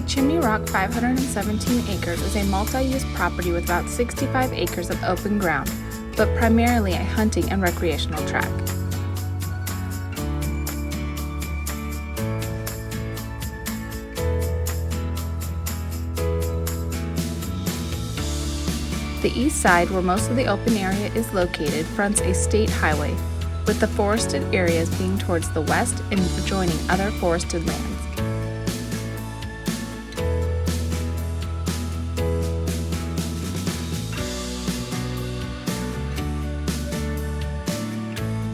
The Chimney Rock 517 acres is a multi-use property with about 65 acres of open ground, but primarily a hunting and recreational track. The east side, where most of the open area is located, fronts a state highway, with the forested areas being towards the west and adjoining other forested lands.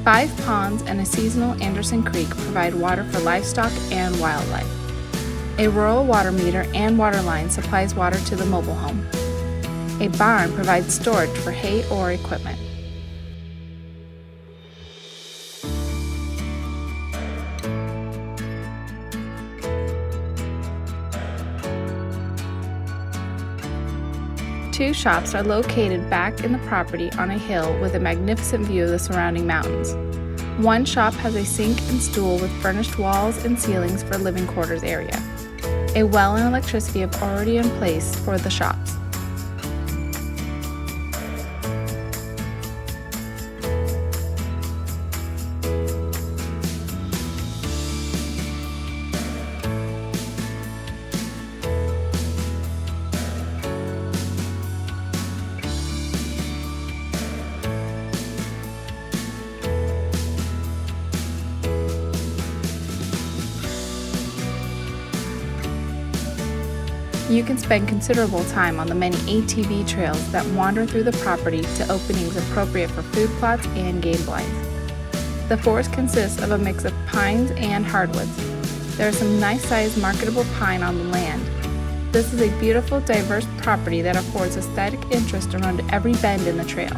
Five ponds and a seasonal Anderson Creek provide water for livestock and wildlife. A rural water meter and water line supplies water to the mobile home. A barn provides storage for hay or equipment. Two shops are located back in the property on a hill with a magnificent view of the surrounding mountains. One shop has a sink and stool with furnished walls and ceilings for living quarters area. A well and electricity are already in place for the shops. You can spend considerable time on the many ATV trails that wander through the property to openings appropriate for food plots and game blinds. The forest consists of a mix of pines and hardwoods. There is some nice-sized marketable pine on the land. This is a beautiful, diverse property that affords aesthetic interest around every bend in the trail.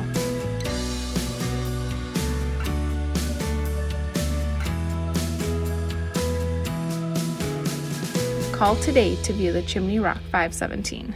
Call today to view the Chimney Rock 517.